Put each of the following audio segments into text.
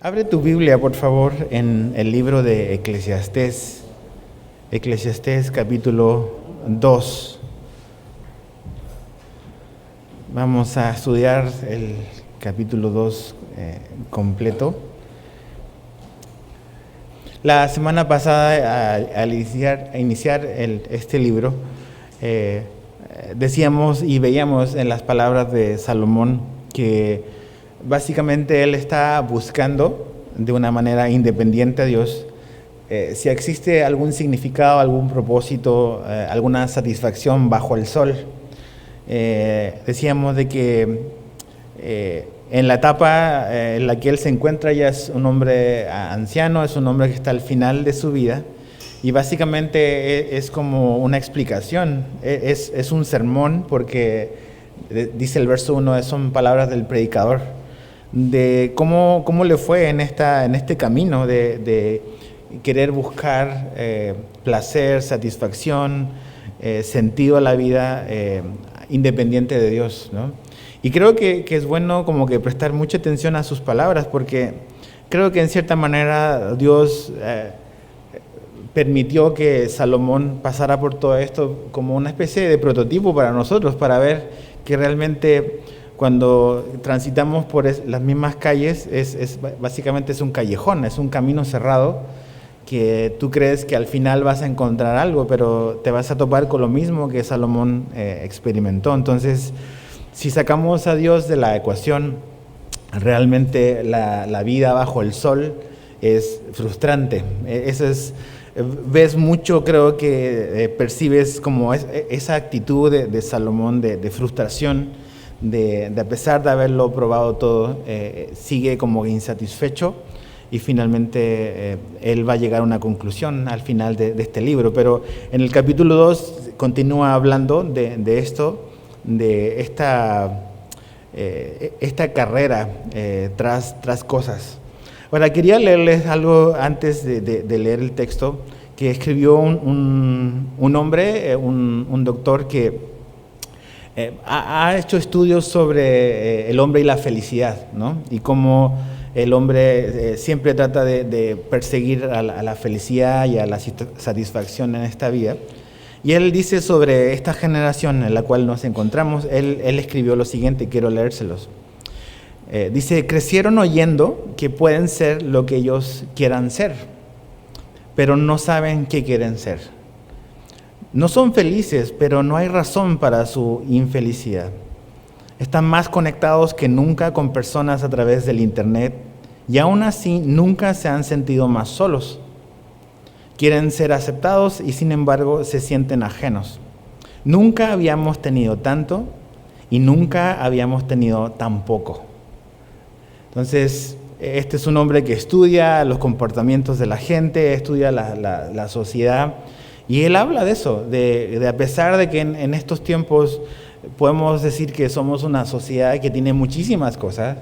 Abre tu Biblia, por favor, en el libro de Eclesiastés, Eclesiastés capítulo 2. Vamos a estudiar el capítulo 2 completo. La semana pasada, al iniciar este libro, decíamos y veíamos en las palabras de Salomón que básicamente él está buscando de una manera independiente a Dios si existe algún significado, algún propósito, alguna satisfacción bajo el sol. Decíamos de que en la etapa en la que él se encuentra ya es un hombre anciano, es un hombre que está al final de su vida y básicamente es como una explicación, es un sermón porque dice el verso 1, son palabras del predicador, de cómo le fue en este camino de querer buscar placer, satisfacción, sentido a la vida independiente de Dios, ¿no? Y creo que es bueno como que prestar mucha atención a sus palabras, porque creo que en cierta manera Dios permitió que Salomón pasara por todo esto como una especie de prototipo para nosotros, para ver que realmente cuando transitamos por las mismas calles, básicamente es un callejón, es un camino cerrado, que tú crees que al final vas a encontrar algo, pero te vas a topar con lo mismo que Salomón experimentó. Entonces, si sacamos a Dios de la ecuación, realmente la vida bajo el sol es frustrante. Eso es, ves mucho, creo que percibes como esa actitud de Salomón de frustración, de a pesar de haberlo probado todo, sigue como insatisfecho y finalmente él va a llegar a una conclusión al final de este libro. Pero en el capítulo 2 continúa hablando de esto, de esta carrera tras cosas. Ahora, quería leerles algo antes de leer el texto que escribió un hombre, un doctor que ha hecho estudios sobre el hombre y la felicidad, ¿no? Y cómo el hombre siempre trata de perseguir a la felicidad y a la satisfacción en esta vida. Y él dice sobre esta generación en la cual nos encontramos, él escribió lo siguiente, quiero leérselos. Dice, crecieron oyendo que pueden ser lo que ellos quieran ser, pero no saben qué quieren ser. No son felices, pero no hay razón para su infelicidad. Están más conectados que nunca con personas a través del internet y aún así nunca se han sentido más solos. Quieren ser aceptados y sin embargo se sienten ajenos. Nunca habíamos tenido tanto y nunca habíamos tenido tan poco. Entonces, este es un hombre que estudia los comportamientos de la gente, estudia la sociedad. Y él habla de eso, de a pesar de que en estos tiempos podemos decir que somos una sociedad que tiene muchísimas cosas,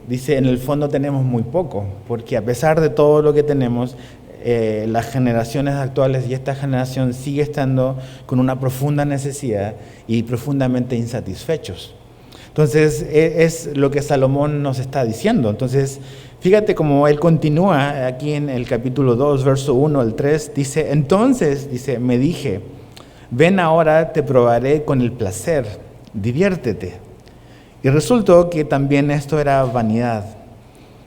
dice, en el fondo tenemos muy poco, porque a pesar de todo lo que tenemos, las generaciones actuales y esta generación sigue estando con una profunda necesidad y profundamente insatisfechos. Entonces, es lo que Salomón nos está diciendo. Entonces, fíjate cómo él continúa aquí en el capítulo 2, verso 1 al 3, dice, entonces, dice, me dije, ven ahora te probaré con el placer, diviértete. Y resultó que también esto era vanidad.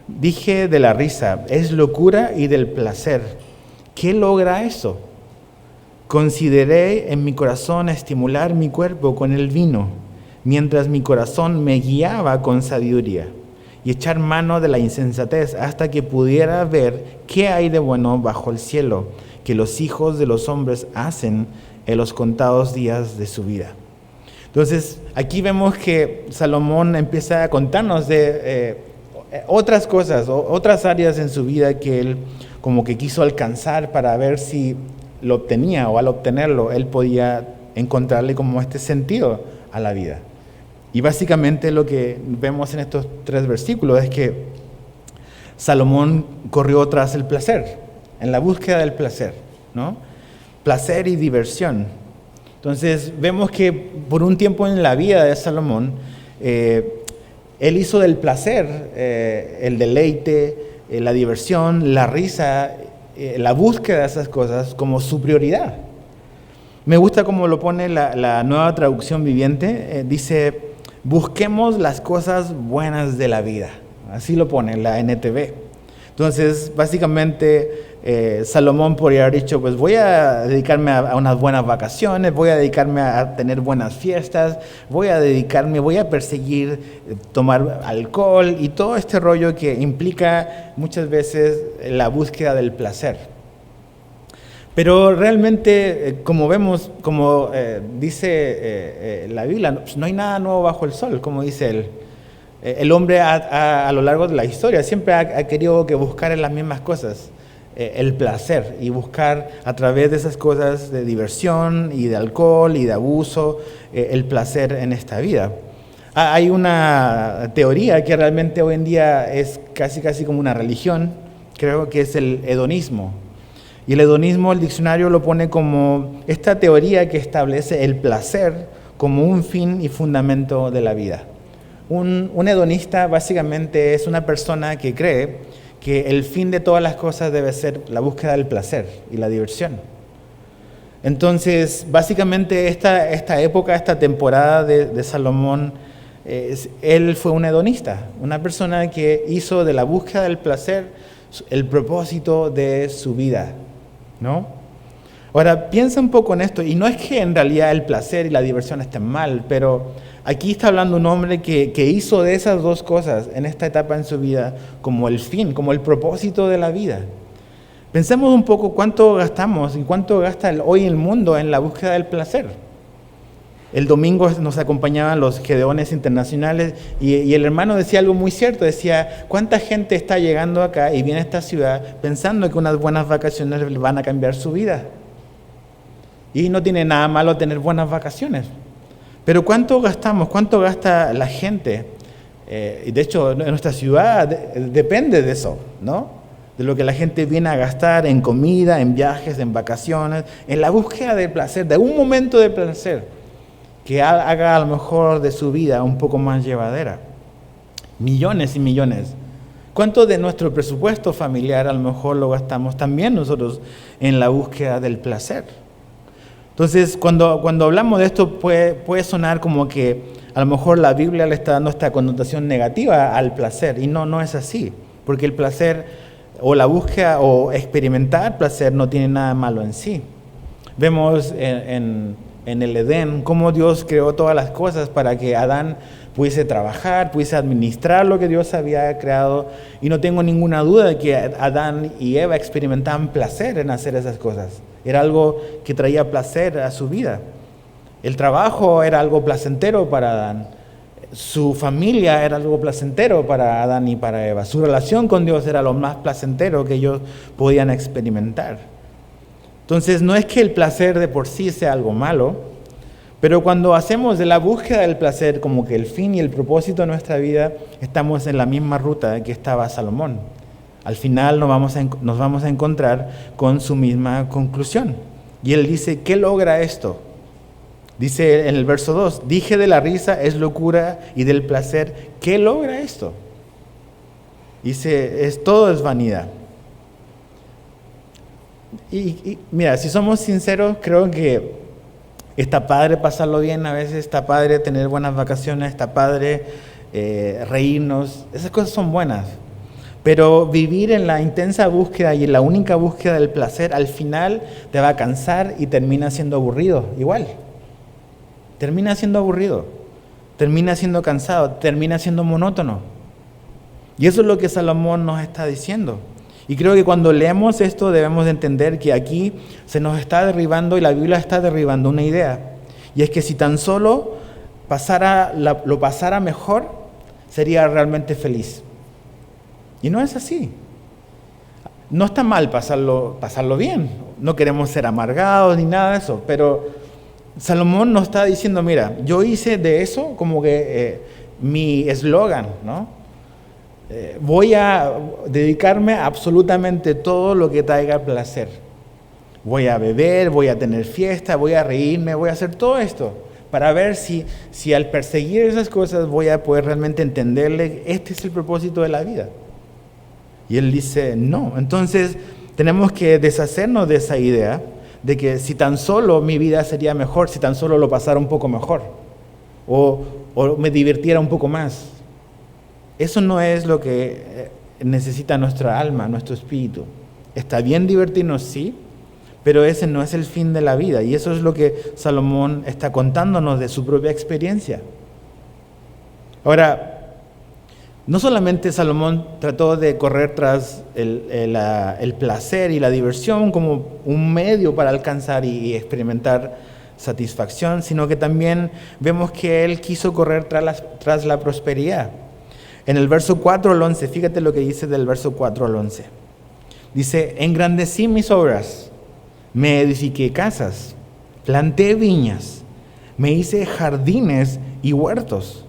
Dije de la risa, es locura y del placer. ¿Qué logra eso? Consideré en mi corazón estimular mi cuerpo con el vino, mientras mi corazón me guiaba con sabiduría, y echar mano de la insensatez hasta que pudiera ver qué hay de bueno bajo el cielo, que los hijos de los hombres hacen en los contados días de su vida. Entonces, aquí vemos que Salomón empieza a contarnos de otras cosas, otras áreas en su vida que él como que quiso alcanzar para ver si lo obtenía, o al obtenerlo, él podía encontrarle como este sentido a la vida. Y básicamente lo que vemos en estos 3 versículos es que Salomón corrió tras el placer, en la búsqueda del placer, ¿no? Placer y diversión. Entonces vemos que por un tiempo en la vida de Salomón, Él hizo del placer, el deleite, la diversión, la risa, la búsqueda de esas cosas como su prioridad. Me gusta cómo lo pone la Nueva Traducción Viviente. Dice, busquemos las cosas buenas de la vida. Así lo pone la NTV. Entonces, básicamente, Salomón podría haber dicho, pues voy a dedicarme a unas buenas vacaciones, voy a dedicarme a tener buenas fiestas, voy a perseguir tomar alcohol y todo este rollo que implica muchas veces la búsqueda del placer. Pero realmente, como vemos, como dice la Biblia, pues no hay nada nuevo bajo el sol, como dice él. El hombre a lo largo de la historia siempre ha querido que buscar en las mismas cosas, el placer, y buscar a través de esas cosas de diversión y de alcohol y de abuso, el placer en esta vida. Hay una teoría que realmente hoy en día es casi como una religión, creo que es el hedonismo. Y el hedonismo, el diccionario lo pone como esta teoría que establece el placer como un fin y fundamento de la vida. Un hedonista básicamente es una persona que cree que el fin de todas las cosas debe ser la búsqueda del placer y la diversión. Entonces, básicamente esta época, esta temporada de Salomón, él fue un hedonista, una persona que hizo de la búsqueda del placer el propósito de su vida, ¿no? Ahora, piensa un poco en esto, y no es que en realidad el placer y la diversión estén mal, pero aquí está hablando un hombre que hizo de esas dos cosas en esta etapa en su vida como el fin, como el propósito de la vida. Pensemos un poco cuánto gastamos y cuánto gasta hoy el mundo en la búsqueda del placer. El domingo nos acompañaban los Gedeones internacionales y el hermano decía algo muy cierto, decía, ¿cuánta gente está llegando acá y viene a esta ciudad pensando que unas buenas vacaciones van a cambiar su vida? Y no tiene nada malo tener buenas vacaciones. Pero ¿cuánto gastamos? ¿Cuánto gasta la gente? Y de hecho, en nuestra ciudad depende de eso, ¿no? De lo que la gente viene a gastar en comida, en viajes, en vacaciones, en la búsqueda del placer, de un momento de placer que haga a lo mejor de su vida un poco más llevadera. Millones y millones. ¿Cuánto de nuestro presupuesto familiar a lo mejor lo gastamos también nosotros en la búsqueda del placer? Entonces, cuando hablamos de esto puede sonar como que a lo mejor la Biblia le está dando esta connotación negativa al placer, y no es así, porque el placer o la búsqueda o experimentar placer no tiene nada malo en sí. Vemos en el Edén cómo Dios creó todas las cosas para que Adán pudiese trabajar, pudiese administrar lo que Dios había creado, y no tengo ninguna duda de que Adán y Eva experimentaban placer en hacer esas cosas. Era algo que traía placer a su vida. El trabajo era algo placentero para Adán. Su familia era algo placentero para Adán y para Eva. Su relación con Dios era lo más placentero que ellos podían experimentar. Entonces, no es que el placer de por sí sea algo malo, pero cuando hacemos de la búsqueda del placer como que el fin y el propósito de nuestra vida, estamos en la misma ruta que estaba Salomón. Al final nos vamos a encontrar con su misma conclusión. Y él dice, ¿qué logra esto? Dice en el verso 2, dije de la risa es locura y del placer, ¿qué logra esto? Dice, todo es vanidad. Y mira, si somos sinceros, creo que está padre pasarlo bien a veces, está padre tener buenas vacaciones, está padre reírnos, esas cosas son buenas. Pero vivir en la intensa búsqueda y en la única búsqueda del placer, al final te va a cansar y termina siendo aburrido, igual. Termina siendo aburrido, termina siendo cansado, termina siendo monótono. Y eso es lo que Salomón nos está diciendo. Y creo que cuando leemos esto debemos de entender que aquí se nos está derribando y la Biblia está derribando una idea. Y es que si tan solo lo pasara mejor, sería realmente feliz. Y no es así. No está mal pasarlo bien. No queremos ser amargados ni nada de eso. Pero Salomón nos está diciendo, mira, yo hice de eso como que mi eslogan, ¿no? Voy a dedicarme a absolutamente todo lo que traiga placer. Voy a beber, voy a tener fiesta, voy a reírme, voy a hacer todo esto. para ver si al perseguir esas cosas voy a poder realmente entenderle, este es el propósito de la vida. Y él dice, no. Entonces tenemos que deshacernos de esa idea de que si tan solo mi vida sería mejor, si tan solo lo pasara un poco mejor, o me divirtiera un poco más. Eso no es lo que necesita nuestra alma, nuestro espíritu. Está bien divertirnos, sí, pero ese no es el fin de la vida. Y eso es lo que Salomón está contándonos de su propia experiencia. Ahora, no solamente Salomón trató de correr tras el placer y la diversión como un medio para alcanzar y experimentar satisfacción, sino que también vemos que él quiso correr tras la prosperidad. En el verso 4 al 11, fíjate lo que dice del verso 4 al 11. Dice, engrandecí mis obras, me edifiqué casas, planté viñas, me hice jardines y huertos,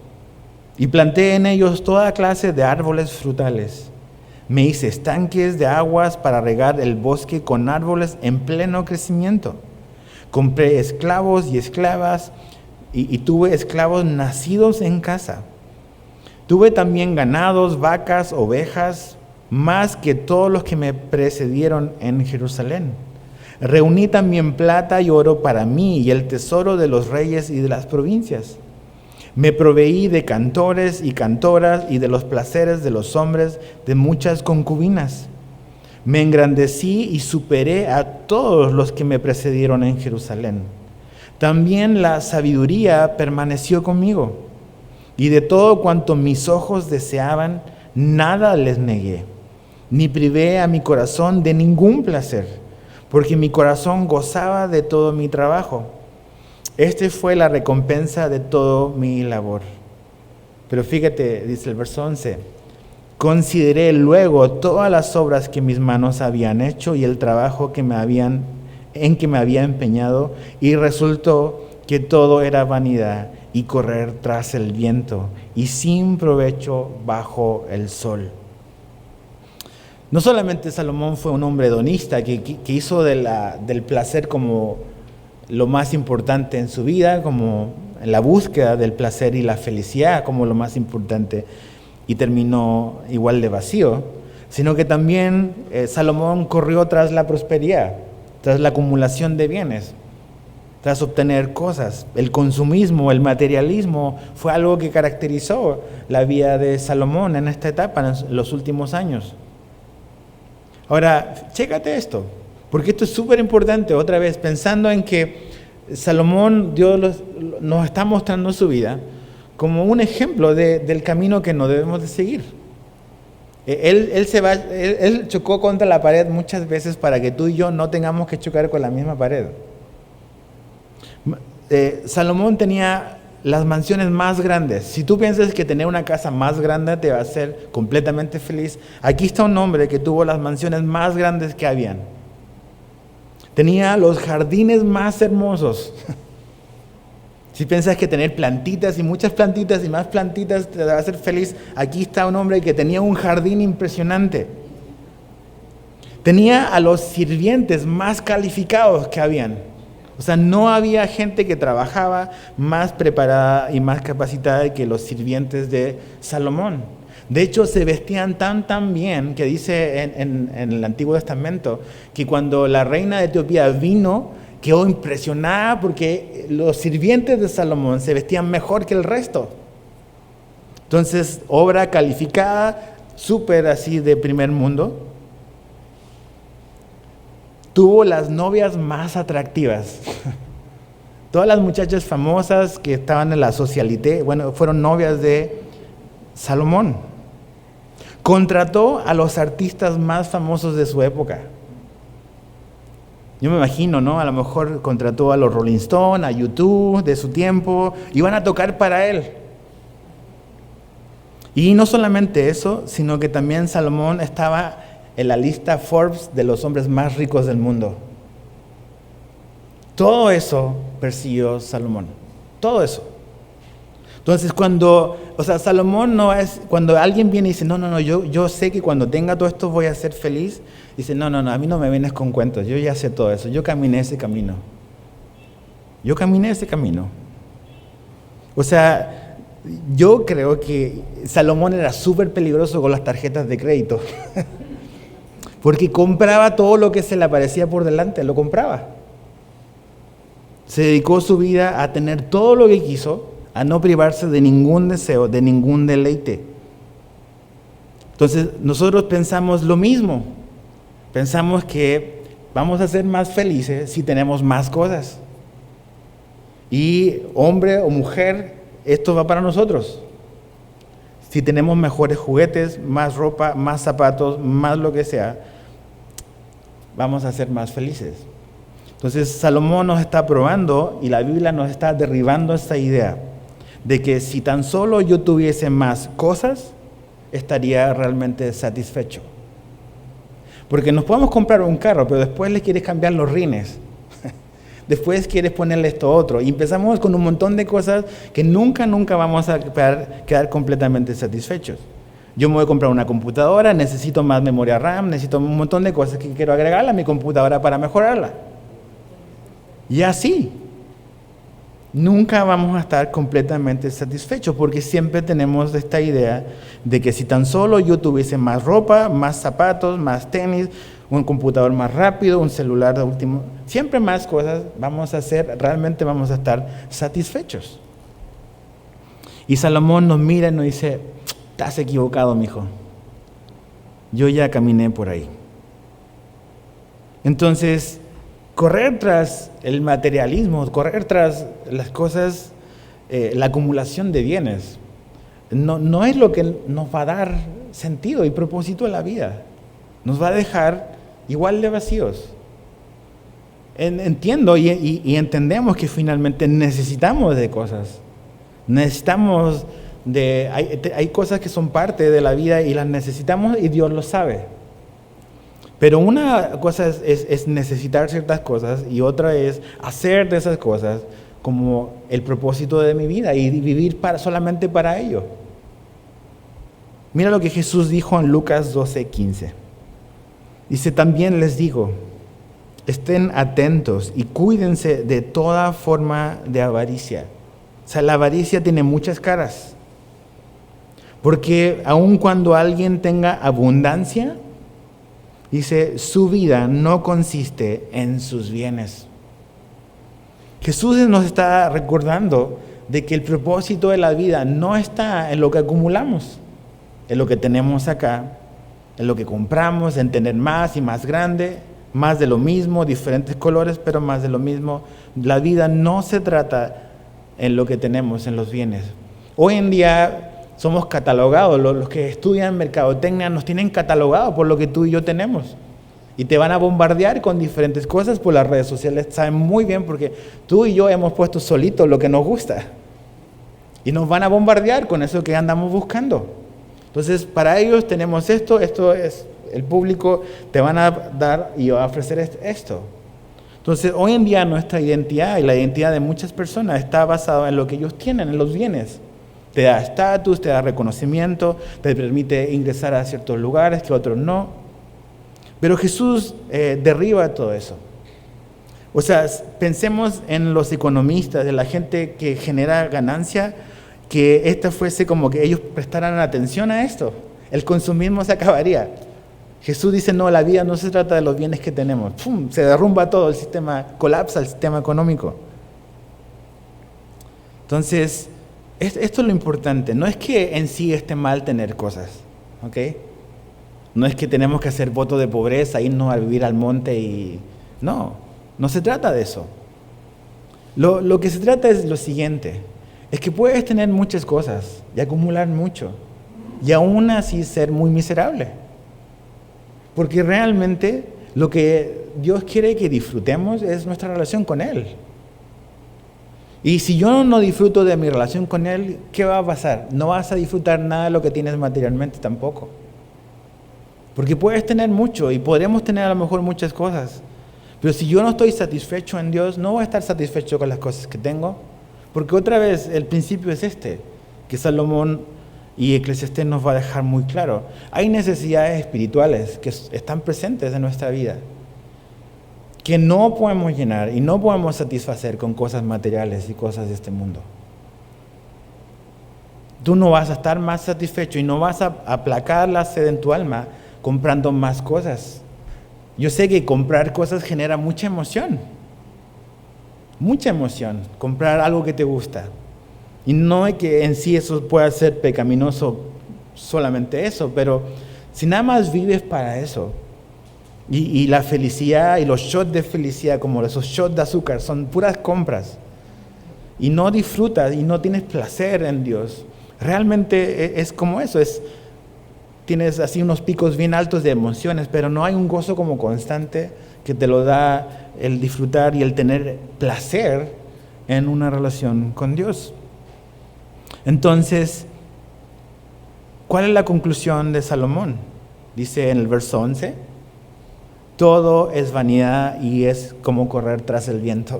y planté en ellos toda clase de árboles frutales. Me hice estanques de aguas para regar el bosque con árboles en pleno crecimiento. Compré esclavos y esclavas, y tuve esclavos nacidos en casa. Tuve también ganados, vacas, ovejas, más que todos los que me precedieron en Jerusalén. Reuní también plata y oro para mí y el tesoro de los reyes y de las provincias. Me proveí de cantores y cantoras y de los placeres de los hombres, de muchas concubinas. Me engrandecí y superé a todos los que me precedieron en Jerusalén. También la sabiduría permaneció conmigo, y de todo cuanto mis ojos deseaban, nada les negué, ni privé a mi corazón de ningún placer, porque mi corazón gozaba de todo mi trabajo. Este fue la recompensa de todo mi labor. Pero fíjate, dice el verso 11, consideré luego todas las obras que mis manos habían hecho y el trabajo en que me había empeñado, y resultó que todo era vanidad y correr tras el viento y sin provecho bajo el sol. No solamente Salomón fue un hombre hedonista que hizo del placer como lo más importante en su vida, como la búsqueda del placer y la felicidad como lo más importante, y terminó igual de vacío, sino que también Salomón corrió tras la prosperidad, tras la acumulación de bienes, tras obtener cosas. El consumismo, el materialismo fue algo que caracterizó la vida de Salomón en esta etapa, en los últimos años. Ahora, chécate esto, porque esto es súper importante, otra vez, pensando en que Salomón, Dios nos está mostrando su vida como un ejemplo del camino que no debemos de seguir. Él chocó contra la pared muchas veces para que tú y yo no tengamos que chocar con la misma pared. Salomón tenía las mansiones más grandes. Si tú piensas que tener una casa más grande te va a hacer completamente feliz, aquí está un hombre que tuvo las mansiones más grandes que habían. Tenía los jardines más hermosos. Si piensas que tener plantitas y muchas plantitas y más plantitas te va a hacer feliz, aquí está un hombre que tenía un jardín impresionante. Tenía a los sirvientes más calificados que habían. O sea, no había gente que trabajaba más preparada y más capacitada que los sirvientes de Salomón. De hecho, se vestían tan bien que dice en el Antiguo Testamento que cuando la reina de Etiopía vino, quedó impresionada porque los sirvientes de Salomón se vestían mejor que el resto. Entonces, obra calificada, súper así de primer mundo. Tuvo las novias más atractivas. Todas las muchachas famosas que estaban en la socialité, fueron novias de Salomón. Contrató a los artistas más famosos de su época. Yo me imagino, ¿no? A lo mejor contrató a los Rolling Stones, a YouTube de su tiempo, iban a tocar para él. Y no solamente eso, sino que también Salomón estaba en la lista Forbes de los hombres más ricos del mundo. Todo eso persiguió Salomón. Todo eso. Entonces Salomón no es, cuando alguien viene y dice, no, yo sé que cuando tenga todo esto voy a ser feliz, dice, no, a mí no me vienes con cuentos, yo ya sé todo eso, yo caminé ese camino. O sea, yo creo que Salomón era súper peligroso con las tarjetas de crédito. Porque compraba todo lo que se le aparecía por delante, lo compraba. Se dedicó su vida a tener todo lo que quiso, a no privarse de ningún deseo, de ningún deleite. Entonces, nosotros pensamos lo mismo. Pensamos que vamos a ser más felices si tenemos más cosas. Y hombre o mujer, esto va para nosotros. Si tenemos mejores juguetes, más ropa, más zapatos, más lo que sea, vamos a ser más felices. Entonces Salomón nos está probando y la Biblia nos está derribando esta idea de que si tan solo yo tuviese más cosas, estaría realmente satisfecho. Porque nos podemos comprar un carro, pero después le quieres cambiar los rines. Después quieres ponerle esto otro. Y empezamos con un montón de cosas que nunca vamos a quedar completamente satisfechos. Yo me voy a comprar una computadora, necesito más memoria RAM, necesito un montón de cosas que quiero agregarle a mi computadora para mejorarla. Y así, nunca vamos a estar completamente satisfechos porque siempre tenemos esta idea de que si tan solo yo tuviese más ropa, más zapatos, más tenis, un computador más rápido, un celular de último, siempre más cosas realmente vamos a estar satisfechos. Y Salomón nos mira y nos dice, estás equivocado, mijo. Yo ya caminé por ahí. Entonces, correr tras el materialismo, correr tras las cosas, la acumulación de bienes, no es lo que nos va a dar sentido y propósito a la vida. Nos va a dejar igual de vacíos. Entiendo y entendemos que finalmente necesitamos de cosas. Necesitamos hay cosas que son parte de la vida y las necesitamos y Dios lo sabe. Pero una cosa es necesitar ciertas cosas y otra es hacer de esas cosas como el propósito de mi vida y vivir solamente para ello. Mira lo que Jesús dijo en Lucas 12:15. Dice, también les digo, estén atentos y cuídense de toda forma de avaricia. O sea, la avaricia tiene muchas caras. Porque aun cuando alguien tenga abundancia, dice, su vida no consiste en sus bienes. Jesús nos está recordando de que el propósito de la vida no está en lo que acumulamos, en lo que tenemos acá, en lo que compramos, en tener más y más grande, más de lo mismo, diferentes colores, pero más de lo mismo. La vida no se trata en lo que tenemos, en los bienes. Hoy en día somos catalogados, los que estudian mercadotecnia nos tienen catalogados por lo que tú y yo tenemos. Y te van a bombardear con diferentes cosas por las redes sociales. Saben muy bien porque tú y yo hemos puesto solitos lo que nos gusta. Y nos van a bombardear con eso que andamos buscando. Entonces, para ellos tenemos esto es el público, te van a dar y a ofrecer esto. Entonces, hoy en día nuestra identidad y la identidad de muchas personas está basada en lo que ellos tienen, en los bienes. Te da estatus, te da reconocimiento, te permite ingresar a ciertos lugares que otros no. Pero Jesús derriba todo eso. O sea, pensemos en los economistas, de la gente que genera ganancia, que esta fuese como que ellos prestaran atención a esto. El consumismo se acabaría. Jesús dice, no, la vida no se trata de los bienes que tenemos. ¡Pum! Se derrumba todo, el sistema colapsa, el sistema económico. Entonces, esto es lo importante. No es que en sí esté mal tener cosas, ¿ok? No es que tenemos que hacer voto de pobreza, irnos a vivir al monte y... No se trata de eso. Lo que se trata es lo siguiente. Es que puedes tener muchas cosas y acumular mucho y aún así ser muy miserable. Porque realmente lo que Dios quiere que disfrutemos es nuestra relación con Él. Y si yo no disfruto de mi relación con Él, ¿qué va a pasar? No vas a disfrutar nada de lo que tienes materialmente tampoco. Porque puedes tener mucho y podremos tener a lo mejor muchas cosas. Pero si yo no estoy satisfecho en Dios, no voy a estar satisfecho con las cosas que tengo. Porque otra vez, el principio es que Salomón y Eclesiastés nos va a dejar muy claro. Hay necesidades espirituales que están presentes en nuestra vida, que no podemos llenar y no podemos satisfacer con cosas materiales y cosas de este mundo. tú no vas a estar más satisfecho y no vas a aplacar la sed en tu alma comprando más cosas. Yo sé que comprar cosas genera mucha emoción, comprar algo que te gusta. Y no es que en sí eso pueda ser pecaminoso, solamente eso, pero si nada más vives para eso, y la felicidad y los shots de felicidad, como esos shots de azúcar, son puras compras, y no disfrutas y no tienes placer en Dios, realmente es como eso, tienes así unos picos bien altos de emociones, pero no hay un gozo como constante que te lo da el disfrutar y el tener placer en una relación con Dios. Entonces, ¿cuál es la conclusión de Salomón? Dice en el verso 11, todo es vanidad y es como correr tras el viento.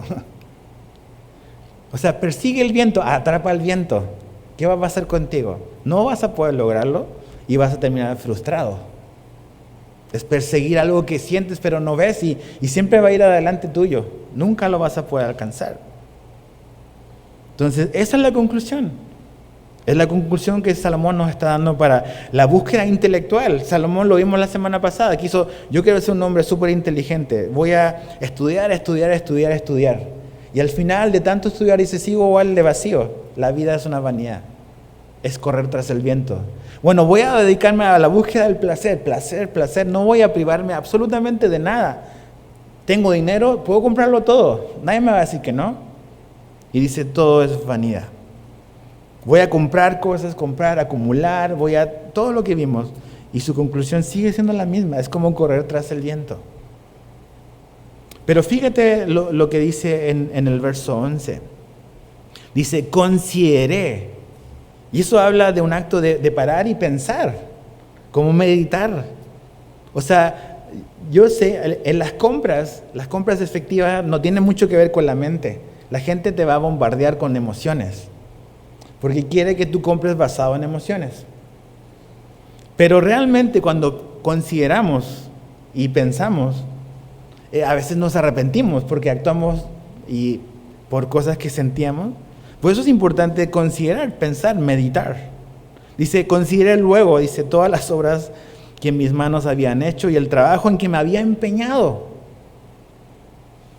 O sea, persigue el viento, atrapa el viento. ¿Qué va a pasar contigo? No vas a poder lograrlo y vas a terminar frustrado. Es perseguir algo que sientes pero no ves y siempre va a ir adelante tuyo. Nunca lo vas a poder alcanzar. Entonces, esa es la conclusión. Es la conclusión que Salomón nos está dando para la búsqueda intelectual. Salomón lo vimos la semana pasada. Yo quiero ser un hombre súper inteligente. Voy a estudiar. Y al final de tanto estudiar dice, sigo igual de vacío. La vida es una vanidad. Es correr tras el viento. Bueno, voy a dedicarme a la búsqueda del placer. Placer. No voy a privarme absolutamente de nada. Tengo dinero, puedo comprarlo todo. Nadie me va a decir que no. Y dice, todo es vanidad. Voy a comprar cosas, acumular, todo lo que vimos. Y su conclusión sigue siendo la misma, es como correr tras el viento. Pero fíjate lo que dice en el verso 11. Dice, consideré. Y eso habla de un acto de parar y pensar, como meditar. O sea, yo sé, en las compras efectivas no tienen mucho que ver con la mente. La gente te va a bombardear con emociones. Porque quiere que tú compres basado en emociones. Pero realmente cuando consideramos y pensamos, a veces nos arrepentimos porque actuamos y por cosas que sentíamos. Por eso es importante considerar, pensar, meditar. Dice, consideré luego, dice, todas las obras que mis manos habían hecho y el trabajo en que me había empeñado.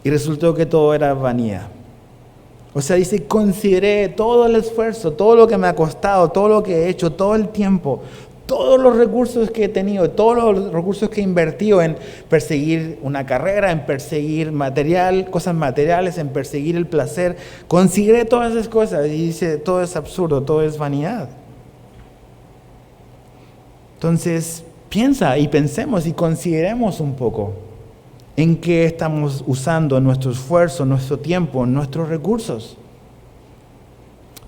Y resultó que todo era vanidad. O sea, dice, consideré todo el esfuerzo, todo lo que me ha costado, todo lo que he hecho, todo el tiempo, todos los recursos que he tenido, todos los recursos que he invertido en perseguir una carrera, en perseguir cosas materiales, en perseguir el placer. Consideré todas esas cosas y dice, todo es absurdo, todo es vanidad. Entonces, piensa y pensemos y consideremos un poco en qué estamos usando nuestro esfuerzo, nuestro tiempo, nuestros recursos.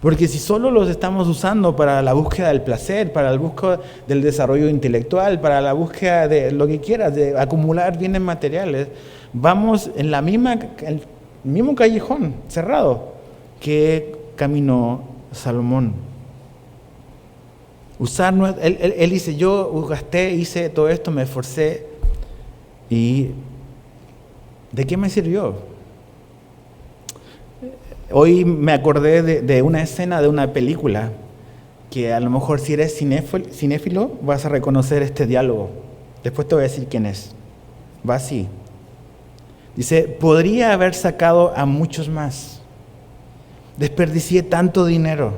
Porque si solo los estamos usando para la búsqueda del placer, para la búsqueda del desarrollo intelectual, para la búsqueda de lo que quieras, de acumular bienes materiales, vamos en el mismo callejón cerrado que caminó Salomón. Él dice, yo gasté, hice todo esto, me esforcé y ¿de qué me sirvió? Hoy me acordé de una escena de una película que a lo mejor si eres cinéfilo vas a reconocer este diálogo. Después te voy a decir quién es. Va así. Dice, podría haber sacado a muchos más. Desperdicié tanto dinero.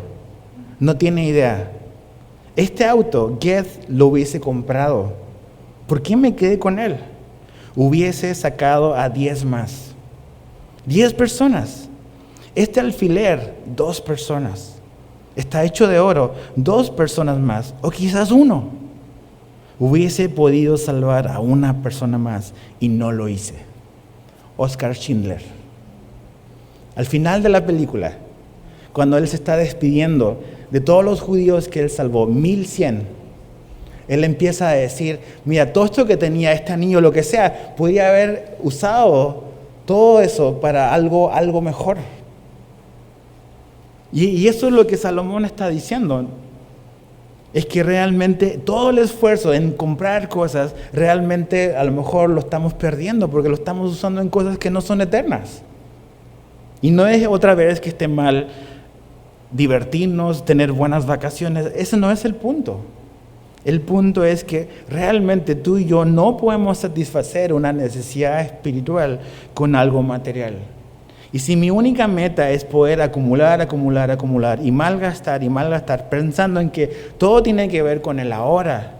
No tiene idea. Este auto, Geth, lo hubiese comprado. ¿Por qué me quedé con él? Hubiese sacado a 10 más. 10 personas. Este alfiler, 2 personas. Está hecho de oro, 2 personas más. O quizás 1. Hubiese podido salvar a una persona más y no lo hice. Oskar Schindler. Al final de la película, cuando él se está despidiendo de todos los judíos que él salvó, 1100, él empieza a decir, mira, todo esto que tenía este anillo, lo que sea, podría haber usado todo eso para algo mejor. Y eso es lo que Salomón está diciendo. Es que realmente todo el esfuerzo en comprar cosas, realmente a lo mejor lo estamos perdiendo porque lo estamos usando en cosas que no son eternas. Y no es otra vez que esté mal divertirnos, tener buenas vacaciones. Ese no es el punto. El punto es que realmente tú y yo no podemos satisfacer una necesidad espiritual con algo material. Y si mi única meta es poder acumular y malgastar, pensando en que todo tiene que ver con el ahora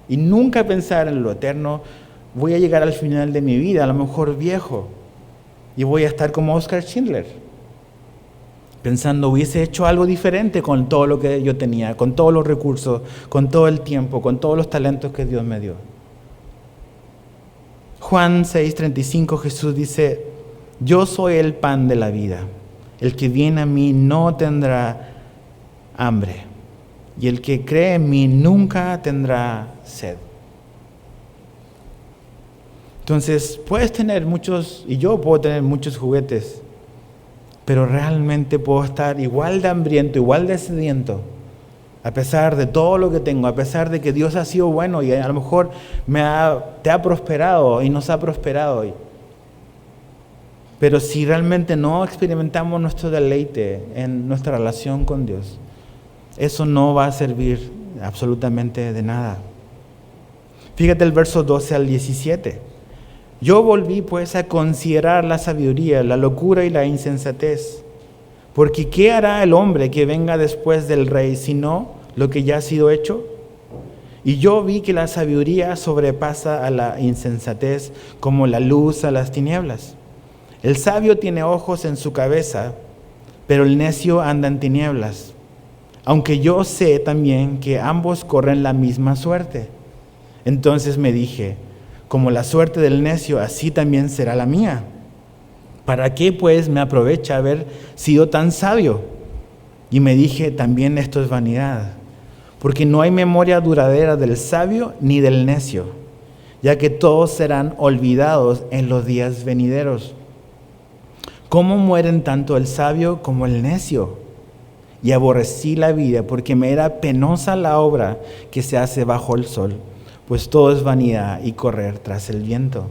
y nunca pensar en lo eterno, voy a llegar al final de mi vida, a lo mejor viejo, y voy a estar como Oscar Schindler, pensando, hubiese hecho algo diferente con todo lo que yo tenía, con todos los recursos, con todo el tiempo, con todos los talentos que Dios me dio. Juan 6:35, Jesús dice: yo soy el pan de la vida. El que viene a mí no tendrá hambre, y el que cree en mí nunca tendrá sed. Entonces, puedes tener muchos, y yo puedo tener muchos juguetes, pero realmente puedo estar igual de hambriento, igual de sediento, a pesar de todo lo que tengo, a pesar de que Dios ha sido bueno y a lo mejor te ha prosperado y nos ha prosperado hoy. Pero si realmente no experimentamos nuestro deleite en nuestra relación con Dios, eso no va a servir absolutamente de nada. Fíjate el verso 12 al 17. Yo volví pues a considerar la sabiduría, la locura y la insensatez. Porque ¿qué hará el hombre que venga después del rey, sino lo que ya ha sido hecho? Y yo vi que la sabiduría sobrepasa a la insensatez, como la luz a las tinieblas. El sabio tiene ojos en su cabeza, pero el necio anda en tinieblas. Aunque yo sé también que ambos corren la misma suerte. Entonces me dije, como la suerte del necio, así también será la mía. ¿Para qué pues me aprovecha haber sido tan sabio? Y me dije, también esto es vanidad, porque no hay memoria duradera del sabio ni del necio, ya que todos serán olvidados en los días venideros. ¿Cómo mueren tanto el sabio como el necio? Y aborrecí la vida, porque me era penosa la obra que se hace bajo el sol, pues todo es vanidad y correr tras el viento.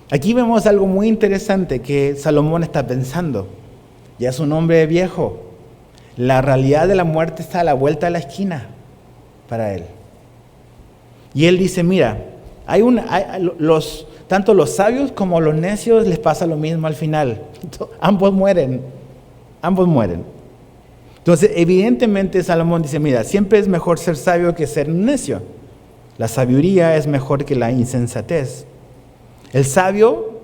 Aquí vemos algo muy interesante que Salomón está pensando. Ya es un hombre viejo. La realidad de la muerte está a la vuelta de la esquina para él. Y él dice, mira, tanto los sabios como los necios les pasa lo mismo al final. Ambos mueren. Entonces, evidentemente Salomón dice, mira, siempre es mejor ser sabio que ser necio. La sabiduría es mejor que la insensatez. El sabio,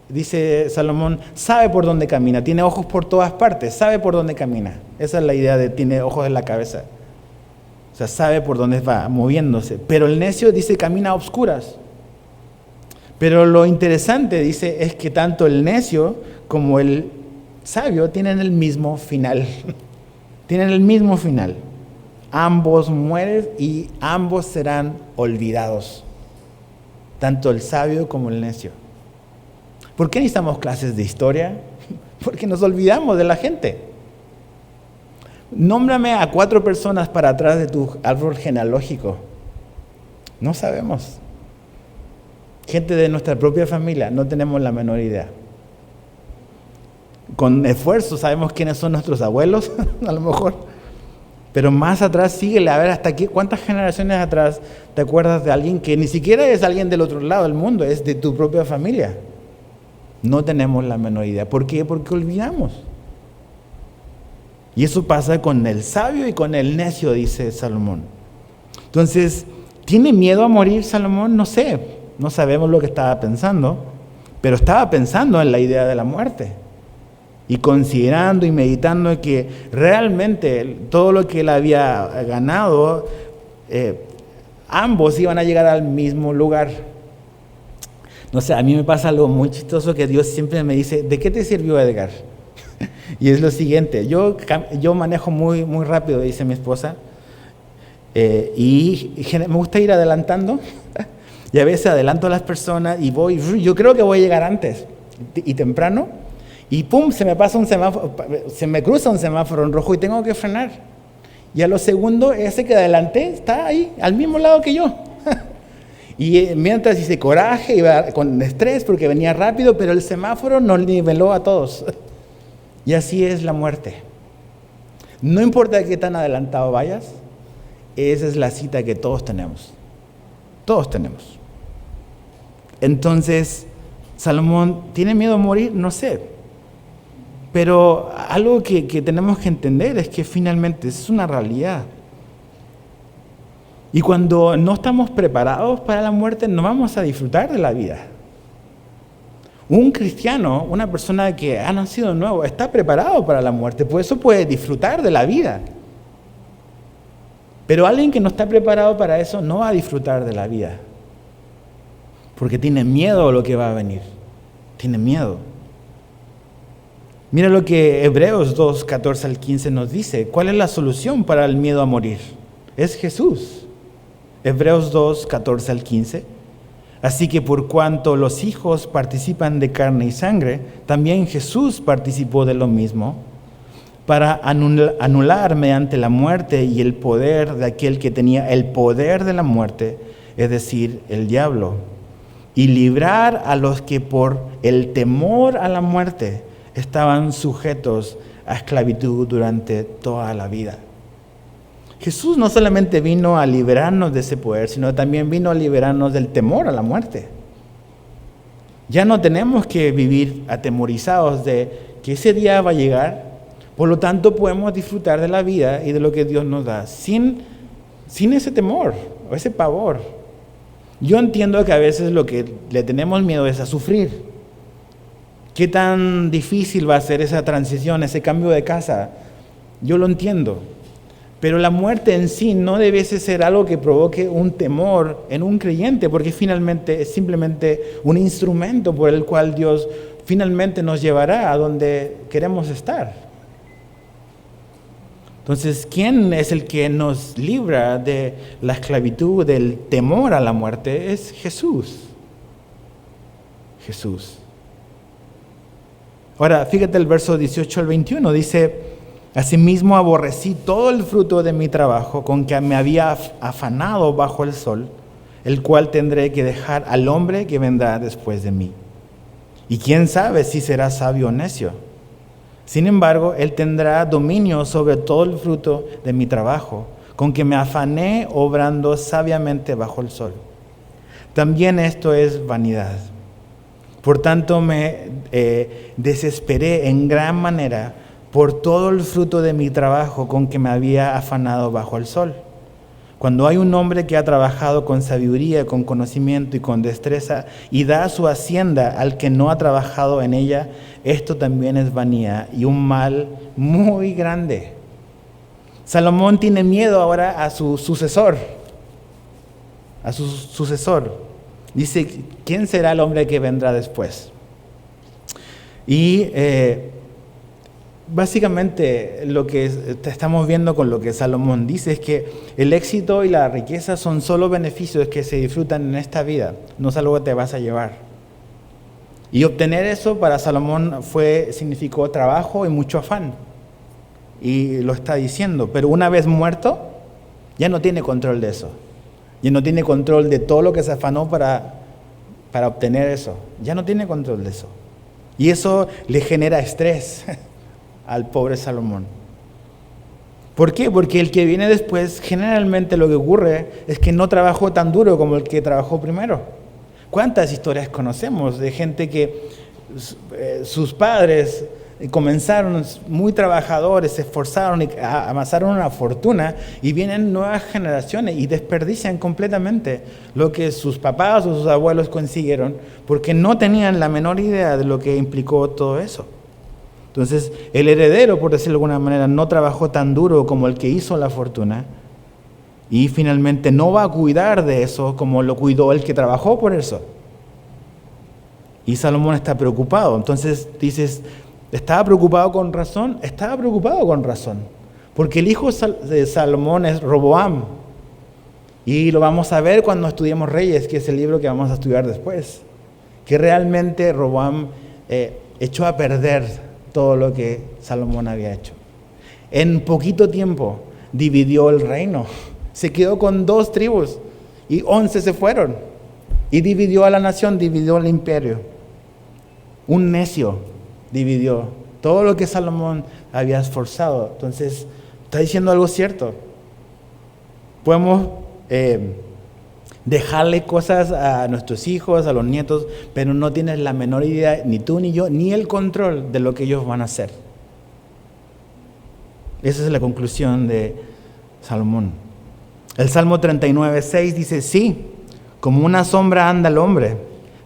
dice Salomón, sabe por dónde camina, tiene ojos por todas partes, sabe por dónde camina. Esa es la idea de tiene ojos en la cabeza. O sea, sabe por dónde va moviéndose. Pero el necio dice camina a obscuras. Pero lo interesante, dice, es que tanto el necio como el sabio tienen el mismo final. Tienen el mismo final. Ambos mueren y ambos serán olvidados. Tanto el sabio como el necio. ¿Por qué necesitamos clases de historia? Porque nos olvidamos de la gente. Nómbrame a 4 personas para atrás de tu árbol genealógico. No sabemos. Gente de nuestra propia familia, no tenemos la menor idea. Con esfuerzo sabemos quiénes son nuestros abuelos, a lo mejor. Pero más atrás, síguele a ver hasta aquí, cuántas generaciones atrás te acuerdas de alguien que ni siquiera es alguien del otro lado del mundo, es de tu propia familia. No tenemos la menor idea. ¿Por qué? Porque olvidamos. Y eso pasa con el sabio y con el necio, dice Salomón. Entonces, ¿tiene miedo a morir Salomón? No sé, no sabemos lo que estaba pensando, pero estaba pensando en la idea de la muerte. Y considerando y meditando que realmente todo lo que él había ganado, ambos iban a llegar al mismo lugar. No sé, a mí me pasa algo muy chistoso que Dios siempre me dice, ¿de qué te sirvió Edgar? Y es lo siguiente, yo manejo muy, muy rápido, dice mi esposa, y me gusta ir adelantando, y a veces adelanto a las personas y yo creo que voy a llegar antes y temprano, y pum, se me pasa un semáforo, se me cruza un semáforo en rojo y tengo que frenar. Y a los segundos, ese que adelanté está ahí, al mismo lado que yo. Y mientras hice coraje, iba con estrés porque venía rápido, pero el semáforo nos niveló a todos. Y así es la muerte. No importa qué tan adelantado vayas, esa es la cita que todos tenemos. Todos tenemos. Entonces, Salomón, ¿tiene miedo a morir? No sé. Pero algo que tenemos que entender es que finalmente es una realidad. Y cuando no estamos preparados para la muerte, no vamos a disfrutar de la vida. Un cristiano, una persona que ha nacido de nuevo, está preparado para la muerte, por eso puede disfrutar de la vida. Pero alguien que no está preparado para eso no va a disfrutar de la vida, porque tiene miedo a lo que va a venir. Tiene miedo. Mira lo que Hebreos 2, 14 al 15 nos dice. ¿Cuál es la solución para el miedo a morir? Es Jesús. Hebreos 2, 14 al 15. Así que por cuanto los hijos participan de carne y sangre, también Jesús participó de lo mismo, para anular mediante la muerte y el poder de aquel que tenía el poder de la muerte, es decir, el diablo, y librar a los que por el temor a la muerte estaban sujetos a esclavitud durante toda la vida. Jesús no solamente vino a liberarnos de ese poder, sino también vino a liberarnos del temor a la muerte. Ya no tenemos que vivir atemorizados de que ese día va a llegar, por lo tanto podemos disfrutar de la vida y de lo que Dios nos da, sin ese temor o ese pavor. Yo entiendo que a veces lo que le tenemos miedo es a sufrir. ¿Qué tan difícil va a ser esa transición, ese cambio de casa? Yo lo entiendo. Pero la muerte en sí no debe ser algo que provoque un temor en un creyente, porque finalmente es simplemente un instrumento por el cual Dios finalmente nos llevará a donde queremos estar. Entonces, ¿quién es el que nos libra de la esclavitud, del temor a la muerte? Es Jesús. Jesús. Ahora, fíjate el verso 18 al 21, dice: asimismo aborrecí todo el fruto de mi trabajo con que me había afanado bajo el sol, el cual tendré que dejar al hombre que vendrá después de mí. Y quién sabe si será sabio o necio. Sin embargo, él tendrá dominio sobre todo el fruto de mi trabajo, con que me afané obrando sabiamente bajo el sol. También esto es vanidad. Por tanto, me desesperé en gran manera por todo el fruto de mi trabajo con que me había afanado bajo el sol. Cuando hay un hombre que ha trabajado con sabiduría, con conocimiento y con destreza, y da su hacienda al que no ha trabajado en ella, esto también es vanidad y un mal muy grande. Salomón tiene miedo ahora a su sucesor. Dice, ¿quién será el hombre que vendrá después? Y básicamente lo que estamos viendo con lo que Salomón dice es que el éxito y la riqueza son solo beneficios que se disfrutan en esta vida, no es algo que te vas a llevar. Y obtener eso para Salomón significó trabajo y mucho afán. Y lo está diciendo, pero una vez muerto, ya no tiene control de eso. Ya no tiene control de todo lo que se afanó para obtener eso. Ya no tiene control de eso. Y eso le genera estrés al pobre Salomón. ¿Por qué? Porque el que viene después, generalmente lo que ocurre es que no trabajó tan duro como el que trabajó primero. ¿Cuántas historias conocemos de gente que sus padres comenzaron muy trabajadores, se esforzaron y amasaron una fortuna, y vienen nuevas generaciones y desperdician completamente lo que sus papás o sus abuelos consiguieron porque no tenían la menor idea de lo que implicó todo eso? Entonces, el heredero, por decirlo de alguna manera, no trabajó tan duro como el que hizo la fortuna, y finalmente no va a cuidar de eso como lo cuidó el que trabajó por eso. Y Salomón está preocupado. Entonces dices, ¿estaba preocupado con razón? Estaba preocupado con razón. Porque el hijo de Salomón es Roboam. Y lo vamos a ver cuando estudiemos Reyes, que es el libro que vamos a estudiar después. Que realmente Roboam echó a perder todo lo que Salomón había hecho. En poquito tiempo dividió el reino. Se quedó con 2 tribus y 11 se fueron. Y dividió a la nación, dividió el imperio. Un necio dividió todo lo que Salomón había esforzado. Entonces, Está diciendo algo cierto. Podemos dejarle cosas a nuestros hijos, a los nietos, pero no tienes la menor idea, ni tú ni yo, ni el control de lo que ellos van a hacer. Esa es la conclusión de Salomón. El Salmo 39:6 dice, sí, como una sombra anda el hombre,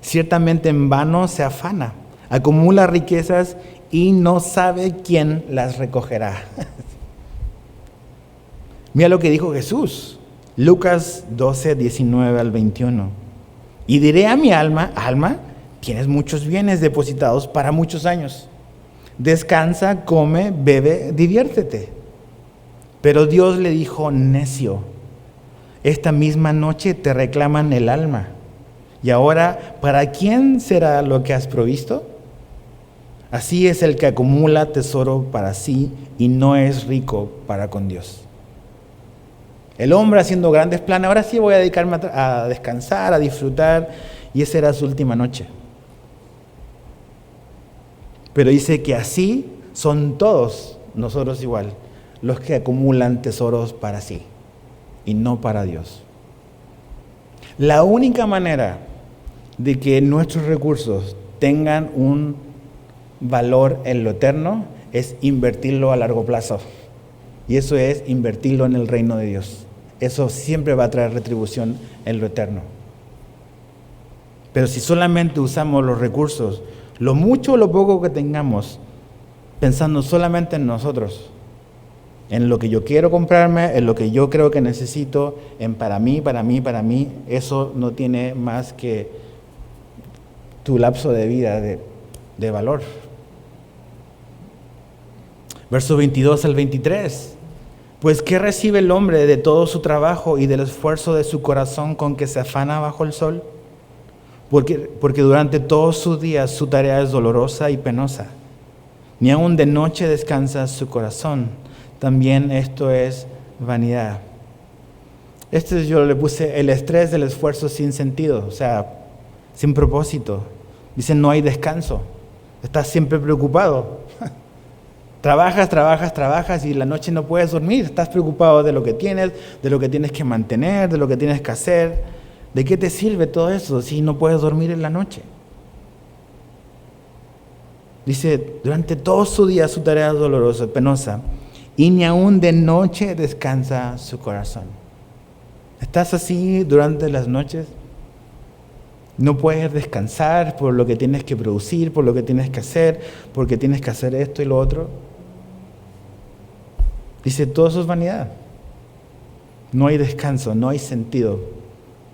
ciertamente en vano se afana, acumula riquezas y no sabe quién las recogerá. Mira lo que dijo Jesús, Lucas 12:19-21. Y diré a mi alma, alma, tienes muchos bienes depositados para muchos años. Descansa, come, bebe, diviértete. Pero Dios le dijo, necio, esta misma noche te reclaman el alma. Y ahora, ¿para quién será lo que has provisto? Así es el que acumula tesoro para sí y no es rico para con Dios. El hombre haciendo grandes planes, ahora sí voy a dedicarme a descansar, a disfrutar, y esa era su última noche. Pero dice que así son todos nosotros igual, los que acumulan tesoros para sí y no para Dios. La única manera de que nuestros recursos tengan un valor en lo eterno es invertirlo a largo plazo. Y eso es invertirlo en el reino de Dios. Eso siempre va a traer retribución en lo eterno. Pero si solamente usamos los recursos, lo mucho o lo poco que tengamos, pensando solamente en nosotros, en lo que yo quiero comprarme, en lo que yo creo que necesito, en para mí, eso no tiene más que tu lapso de vida de valor. Versos 22-23. Pues ¿qué recibe el hombre de todo su trabajo y del esfuerzo de su corazón con que se afana bajo el sol? Porque durante todos sus días su tarea es dolorosa y penosa. Ni aun de noche descansa su corazón. También esto es vanidad. Yo le puse el estrés del esfuerzo sin sentido, o sea, sin propósito. Dice, no hay descanso. Estás siempre preocupado. Trabajas y la noche no puedes dormir. Estás preocupado de lo que tienes que mantener, de lo que tienes que hacer. ¿De qué te sirve todo eso si no puedes dormir en la noche? Dice, durante todo su día su tarea es dolorosa, penosa, y ni aun de noche descansa su corazón. ¿Estás así durante las noches? No puedes descansar por lo que tienes que producir, por lo que tienes que hacer, porque tienes que hacer esto y lo otro. Dice, todo eso es vanidad. No hay descanso, no hay sentido.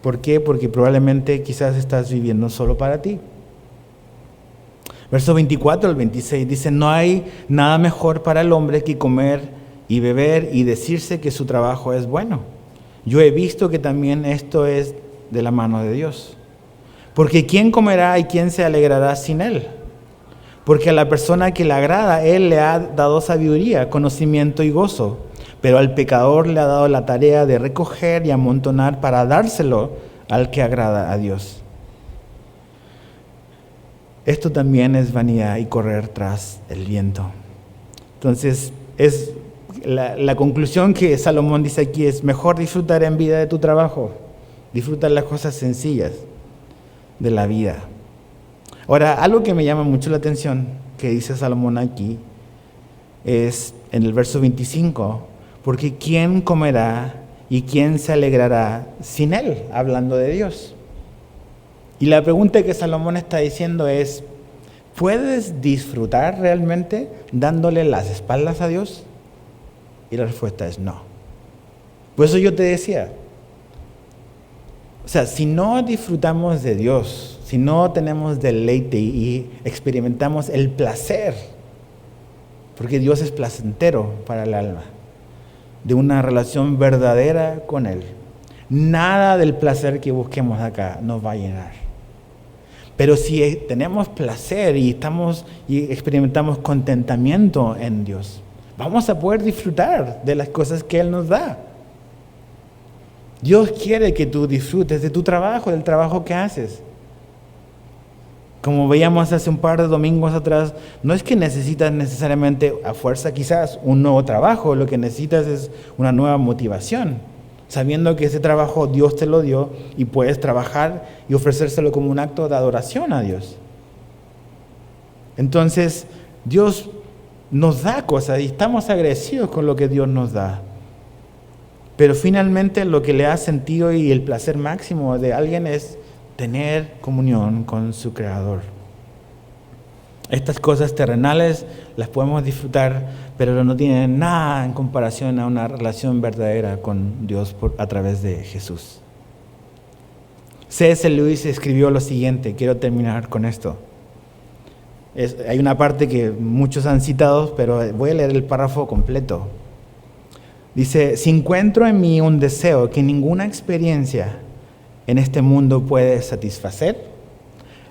¿Por qué? Porque probablemente quizás estás viviendo solo para ti. Verso 24-26 dice, no hay nada mejor para el hombre que comer y beber y decirse que su trabajo es bueno. Yo he visto que también esto es de la mano de Dios. Porque ¿quién comerá y quién se alegrará sin él? Porque a la persona que le agrada, él le ha dado sabiduría, conocimiento y gozo. Pero al pecador le ha dado la tarea de recoger y amontonar para dárselo al que agrada a Dios. Esto también es vanidad y correr tras el viento. Entonces, es la conclusión que Salomón dice aquí es, mejor disfrutar en vida de tu trabajo. Disfrutar las cosas sencillas de la vida. Ahora, algo que me llama mucho la atención que dice Salomón aquí es en el verso 25, porque ¿quién comerá y quién se alegrará sin él? Hablando de Dios. Y la pregunta que Salomón está diciendo es, ¿puedes disfrutar realmente dándole las espaldas a Dios? Y la respuesta es no. Por eso yo te decía, o sea, si no disfrutamos de Dios, si no tenemos deleite y experimentamos el placer, porque Dios es placentero para el alma, de una relación verdadera con Él, nada del placer que busquemos acá nos va a llenar. Pero si tenemos placer y experimentamos contentamiento en Dios, vamos a poder disfrutar de las cosas que Él nos da. Dios quiere que tú disfrutes de tu trabajo, del trabajo que haces. Como veíamos hace un par de domingos atrás, no es que necesitas necesariamente a fuerza quizás un nuevo trabajo, lo que necesitas es una nueva motivación, sabiendo que ese trabajo Dios te lo dio y puedes trabajar y ofrecérselo como un acto de adoración a Dios. Entonces, Dios nos da cosas y estamos agradecidos con lo que Dios nos da. Pero finalmente lo que le da sentido y el placer máximo de alguien es tener comunión con su Creador. Estas cosas terrenales las podemos disfrutar, pero no tienen nada en comparación a una relación verdadera con Dios a través de Jesús. C.S. Lewis escribió lo siguiente, quiero terminar con esto. Hay una parte que muchos han citado, pero voy a leer el párrafo completo. Dice, si encuentro en mí un deseo que ninguna experiencia en este mundo puede satisfacer,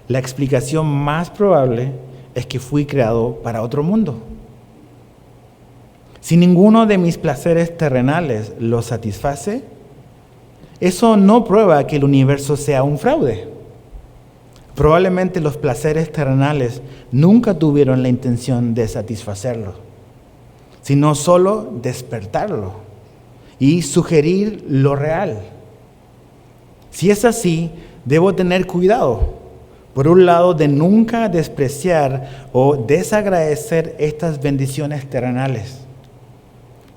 la explicación más probable es que fui creado para otro mundo. Si ninguno de mis placeres terrenales lo satisface, eso no prueba que el universo sea un fraude. Probablemente los placeres terrenales nunca tuvieron la intención de satisfacerlo, sino solo despertarlo y sugerir lo real. Si es así, debo tener cuidado, por un lado, de nunca despreciar o desagradecer estas bendiciones terrenales,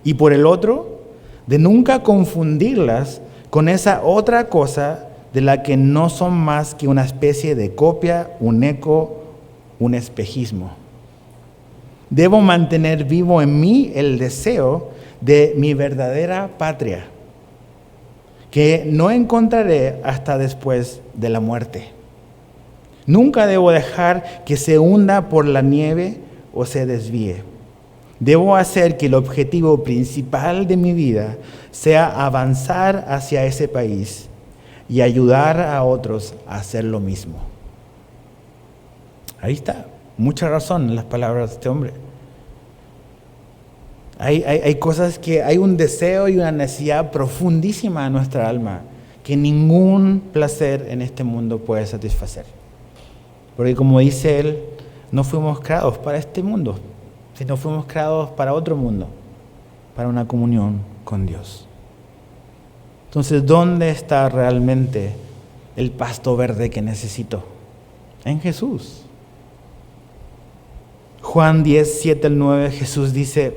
y por el otro, de nunca confundirlas con esa otra cosa de la que no son más que una especie de copia, un eco, un espejismo. Debo mantener vivo en mí el deseo de mi verdadera patria, que no encontraré hasta después de la muerte. Nunca debo dejar que se hunda por la nieve o se desvíe. Debo hacer que el objetivo principal de mi vida sea avanzar hacia ese país y ayudar a otros a hacer lo mismo. Ahí está, mucha razón en las palabras de este hombre. Hay cosas que hay un deseo y una necesidad profundísima en nuestra alma que ningún placer en este mundo puede satisfacer. Porque como dice él, no fuimos creados para este mundo, sino fuimos creados para otro mundo, para una comunión con Dios. Entonces, ¿dónde está realmente el pasto verde que necesito? En Jesús. Juan 10, 7 al 9, Jesús dice,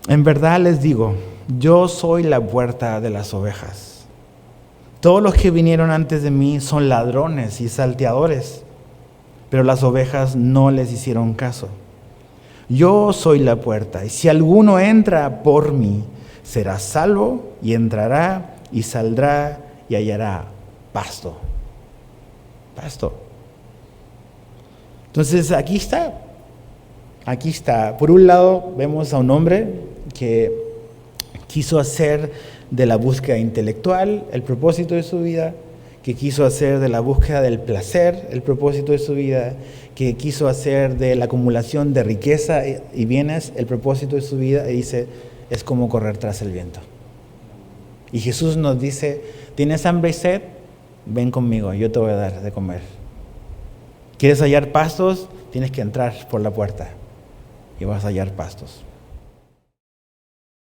en verdad les digo, yo soy la puerta de las ovejas. Todos los que vinieron antes de mí son ladrones y salteadores, pero las ovejas no les hicieron caso. Yo soy la puerta, y si alguno entra por mí, será salvo y entrará y saldrá y hallará pasto. Pasto. Entonces aquí está. Por un lado vemos a un hombre que quiso hacer de la búsqueda intelectual el propósito de su vida, que quiso hacer de la búsqueda del placer el propósito de su vida, que quiso hacer de la acumulación de riqueza y bienes el propósito de su vida, y dice, es como correr tras el viento. Y Jesús nos dice, ¿tienes hambre y sed? Ven conmigo, yo te voy a dar de comer. ¿Quieres hallar pastos? Tienes que entrar por la puerta y vas a hallar pastos.